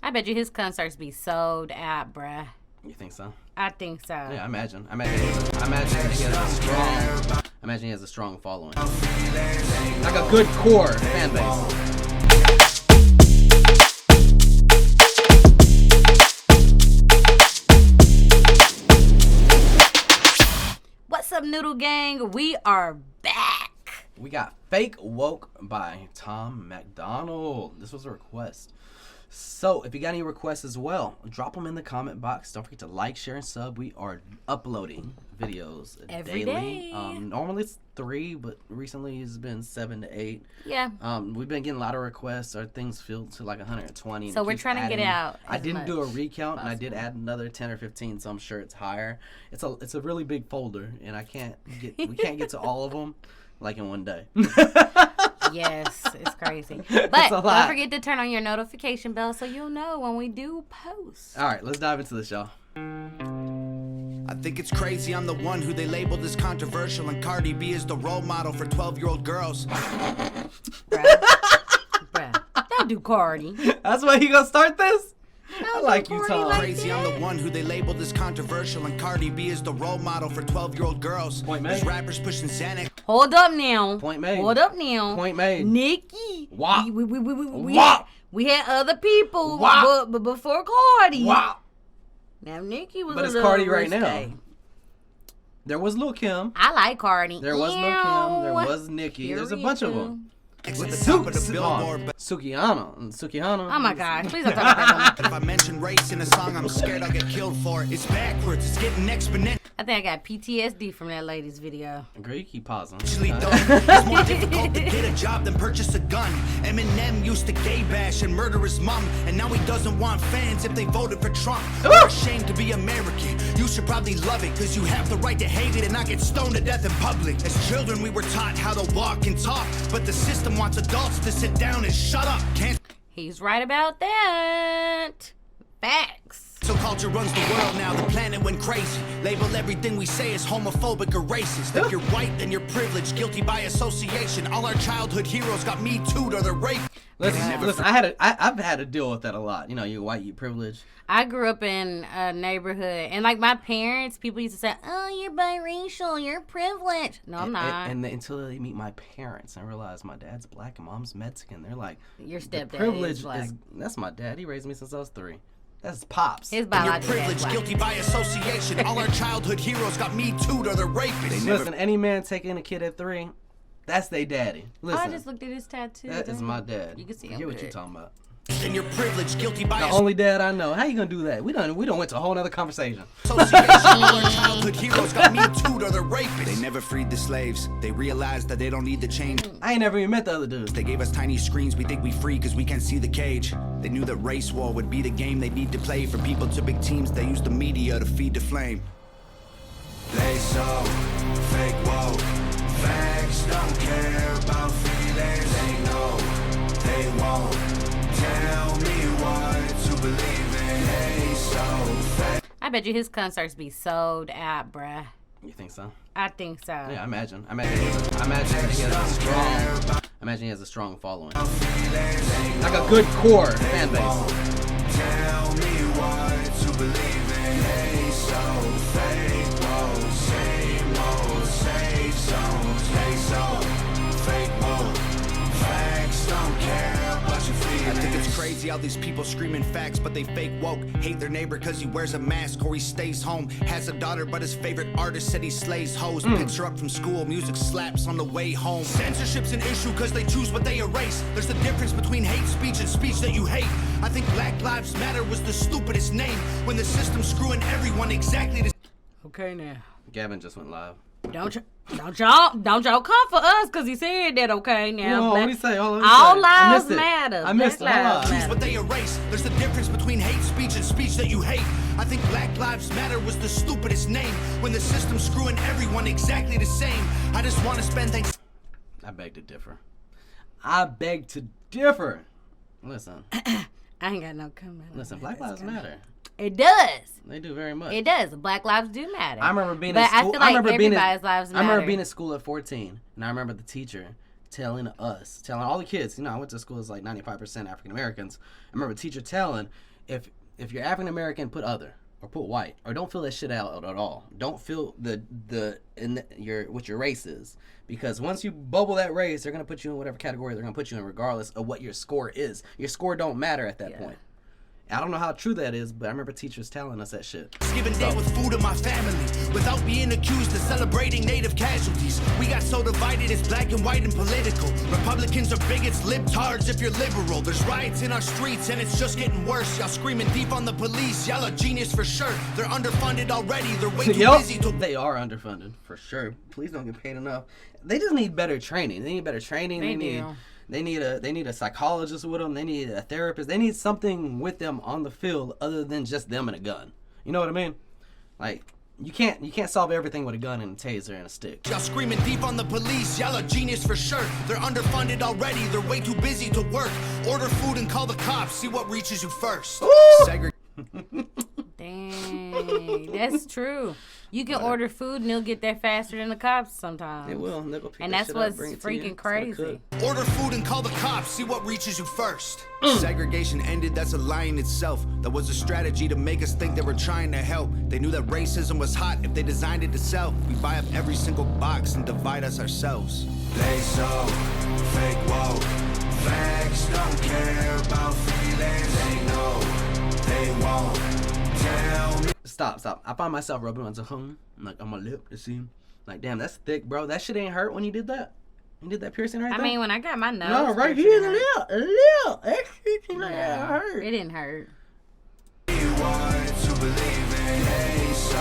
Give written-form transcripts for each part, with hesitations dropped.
I bet you his concerts be sold out, bruh. You think so? I think so. Yeah, I imagine he has a strong following. Like a good core fan base. What's up, Noodle Gang? We are back. We got Fake Woke by Tom MacDonald. This was a request. So, if you got any requests as well, drop them in the comment box. Don't forget to like, share, and sub. We are uploading videos Every daily. day. Normally it's 3, but recently it's been 7 to 8. Yeah. We've been getting a lot of requests. Our things filled to like 120. So we're trying to get out. I didn't do a recount, and I did add another 10 or 15, so I'm sure it's higher. It's a really big folder, and we can't get to all of them like in one day. Yes, it's crazy. But don't forget to turn on your notification bell so you'll know when we do post. All right, let's dive into this, y'all. I think it's crazy I'm the one who they labeled as controversial, and Cardi B is the role model for 12-year-old girls. Bruh, don't do Cardi. That's why he gonna start this? I like you, Cardi Tom. like Crazy I'm the one who they labeled as controversial, and Cardi B is the role model for 12-year-old girls. Point made. There's rappers pushing Xanax. Hold up now. Point made. Hold up now. Point made. Nikki. Wop. We had other people but before Cardi. Wow. Now Nikki was But a it's little Cardi right risque. now. There was Lil Kim. I like Cardi. There was Lil Kim. There was Nicki. There's a bunch of them. With the top of the billboard. Sukihana. Oh my gosh. Please don't talk about that. If I mention race in a song, I'm scared I'll get killed for it. It's backwards. It's getting exponential. I think I got PTSD from that lady's video. Girl, you keep pausing. It's more difficult to get a job than purchase a gun. Eminem used to gay bash and murder his mom, and now he doesn't want fans if they voted for Trump. We're ashamed to be American. You should probably love it, cause you have the right to hate it and not get stoned to death in public. As children, we were taught how to walk and talk, but the system wants adults to sit down and shut up. Can't He's right about that. Facts. So culture runs the world now, the planet went crazy. Label everything we say as homophobic or racist. If you're white, then you're privileged, guilty by association. All our childhood heroes got Me Too'd or they're raped. Listen, I've had to deal with that a lot. You know, you're white, you privileged. I grew up in a neighborhood, and like my parents, people used to say, "Oh, you're biracial, you're privileged." No, I'm not. And until they meet my parents and realize my dad's black and mom's Mexican, they're like, Your stepdad privilege is black. that's my dad. He raised me since I was 3. That's pops. His And you're biological dad's privileged, black. guilty by association. All our childhood heroes got Me Too'd or they're rapists. Listen, any man taking a kid at 3, that's they daddy. Listen, I just looked at his tattoo. that is my dad. You can see I him get what you're good. talking about. And you're privileged, guilty by The only dad I know. How you gonna do that? We done went to a whole nother conversation. association. All our childhood heroes got Me Too'd or they're rapists. They never freed the slaves. They realized that they don't need the chain. I ain't never even met the other dudes. They gave us tiny screens, we think we free cause we can't see the cage. They knew that race war would be the game they need to play. For people to big teams, they use the media to feed the flame. They so fake woke. Facts don't care about feelings. They know they won't tell me what to believe in. They so fake. I bet you his concerts be sold out, bruh. You think so? I think so. Yeah, I imagine he has a strong following. Like a good core fan base. Tell me what to believe in. They so fake woke. Same old safe zones. They so fake woke. Facts don't care about your feelings. I think it's crazy how these people screaming facts, but they fake woke. Hate their neighbor cause he wears a mask or he stays home. Has a daughter, but his favorite artist said he slays hoes. Picks her up from school, music slaps on the way home. Censorship's an issue cause they choose what they erase. There's a difference between hate speech and speech that you hate. I think Black Lives Matter was the stupidest name when the system's screwing everyone exactly the Okay now. Gavin just went live. Don't y'all come for us because he said that. Okay now. No, Black- what did he say? Hold on, all I lives missed it. matter. I missed Black it. Hold lives on. matter. what they erase. There's a difference between hate speech and speech that you hate. I think Black Lives Matter was the stupidest name when the system's screwing everyone exactly the same. I just want to spend things. I beg to differ. I beg to differ. Listen, I ain't got no comment. listen. Black Lives Matter. It does. They do very much. It does. Black lives do matter. I remember being but in school. I feel like everybody's lives I matter. remember being in school at 14, and I remember the teacher telling all the kids, I went to school, it's like 95% African Americans. I remember a teacher telling, if you're African American, put other or put white, or don't fill that shit out at all. Don't fill what your race is, because once you bubble that race, they're gonna put you in whatever category they're gonna put you in, regardless of what your score is. Your score don't matter at that point. I don't know how true that is, but I remember teachers telling us that shit. Given day with food in my family, without being accused of celebrating native casualties. We got so divided, it's black and white and political. Republicans are bigots, libtards if you're liberal. There's riots in our streets and it's just getting worse. Y'all screaming deep on the police, y'all are genius for sure. They're underfunded already, they're way too busy to... They are underfunded, for sure. Police don't get paid enough. They just need better training. They need better training. They need a psychologist with them. They need a therapist. They need something with them on the field other than just them and a gun. You know what I mean? Like, you can't solve everything with a gun and a taser and a stick. Y'all screaming deep on the police, y'all are genius for sure. They're underfunded already, they're way too busy to work. Order food and call the cops, see what reaches you first. Dang, that's true. You can order food and they'll get there faster than the cops sometimes. They will. They'll go pick and that that's shit what's up, bring it to freaking you. crazy. Order food and call the cops, see what reaches you first. Segregation ended, that's a lie in itself. That was a strategy to make us think they were trying to help. They knew that racism was hot if they designed it to sell. We buy up every single box and divide us ourselves. They so fake woke. Facts don't care about feelings. They know they won't tell me. Stop. I find myself rubbing on like on my lip to see. Like, damn, that's thick, bro. That shit ain't hurt when you did that. You did that piercing right there? I mean, when I got my nose. No, right here, the lip. That shit seemed like it hurt. It didn't hurt. You want to believe in a so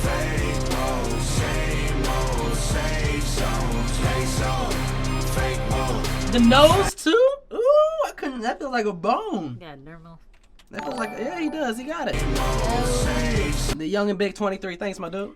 fake, whoa, same old, safe zones, they so fake, whoa. The nose too? Ooh, I couldn't. That feels like a bone. Yeah, normal. That feels like, yeah, he does. He got it. The young and big 23. Thanks, my dude.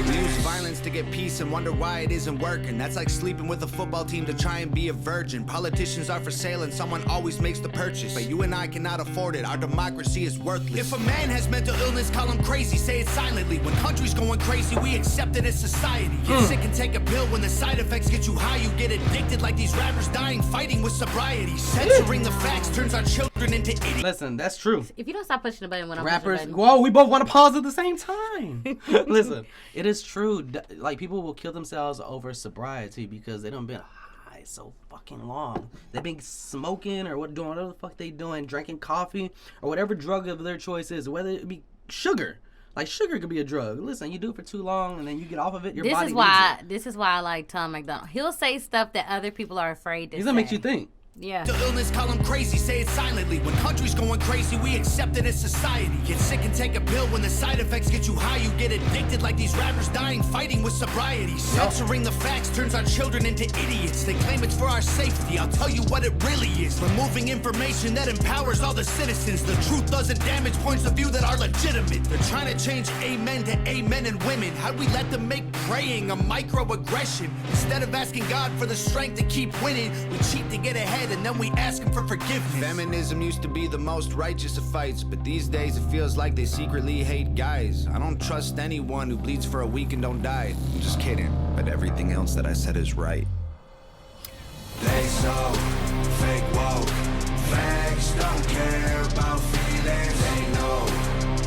We use violence to get peace and wonder why it isn't working. That's like sleeping with a football team to try and be a virgin. Politicians are for sale and someone always makes the purchase. But you and I cannot afford it. Our democracy is worthless. If a man has mental illness, call him crazy. Say it silently. When country's going crazy, we accept it as society. Get sick and take a pill. When the side effects get you high, you get addicted like these rappers dying fighting with sobriety. Censoring the facts turns our children into idiots. Listen, that's true. If you don't stop pushing the button when I'm Rappers, pushing the whoa, we both want to pause at the same time. Listen, it is true. Like, people will kill themselves over sobriety because they done been high so fucking long. They've been smoking or doing whatever the fuck they doing, drinking coffee or whatever drug of their choice is, whether it be sugar. Like, sugar could be a drug. Listen, you do it for too long and then you get off of it, your body needs it. This is why I like Tom MacDonald. He'll say stuff that other people are afraid to say. He's gonna make you think. Yeah. The illness, call them crazy, say it silently. When country's going crazy, we accept it as society. Get sick and take a pill. When the side effects get you high, you get addicted like these rappers dying fighting with sobriety. Censoring the facts turns our children into idiots. They claim it's for our safety. I'll tell you what it really is. Removing information that empowers all the citizens. The truth doesn't damage points of view that are legitimate. They're trying to change amen to amen and women. How'd we let them make praying a microaggression? Instead of asking God for the strength to keep winning, we cheat to get ahead and then we ask him for forgiveness. Feminism used to be the most righteous of fights, but these days it feels like they secretly hate guys. I don't trust anyone who bleeds for a week and don't die. I'm just kidding, but everything else that I said is right. They so fake woke. Facts don't care about feelings. They know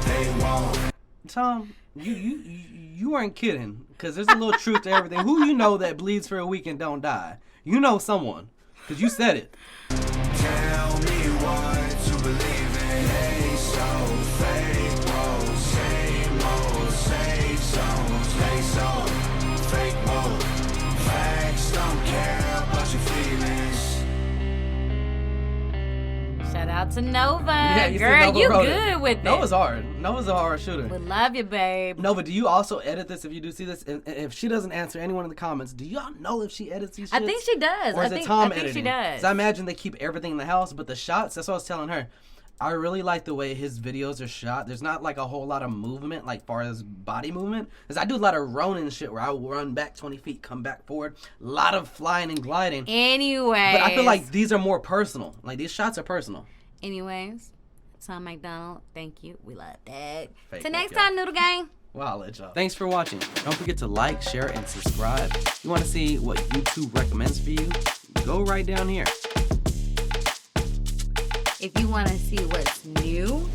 they won't. Tom, you weren't kidding, because there's a little truth to everything. Who you know that bleeds for a week and don't die? You know someone, because you said it. Tell me what to believe in. They so fake, whoa, same old, safe zones. They so fake, whoa, facts don't care about your feelings. Shout out to Nova. Yeah, you girl, Nova you wrote good it. with it. Nova's hard. Nova's a hard shooter. We love you, babe. Nova, do you also edit this if you do see this? And if she doesn't answer anyone in the comments, do y'all know if she edits these shits? I think she does. Or is I it Tom think editing? she does. So I imagine they keep everything in the house, but the shots, that's what I was telling her. I really like the way his videos are shot. There's not like a whole lot of movement, like far as body movement. Because I do a lot of Ronin shit where I will run back 20 feet, come back forward. A lot of flying and gliding. Anyways. But I feel like these are more personal. Like, these shots are personal. Anyways, Tom MacDonald, thank you. We love that. Fake Till next woke, y'all. time, Noodle Gang. Well, I'll let y'all. Thanks for watching. Don't forget to like, share, and subscribe. If you want to see what YouTube recommends for you, go right down here. If you want to see what's new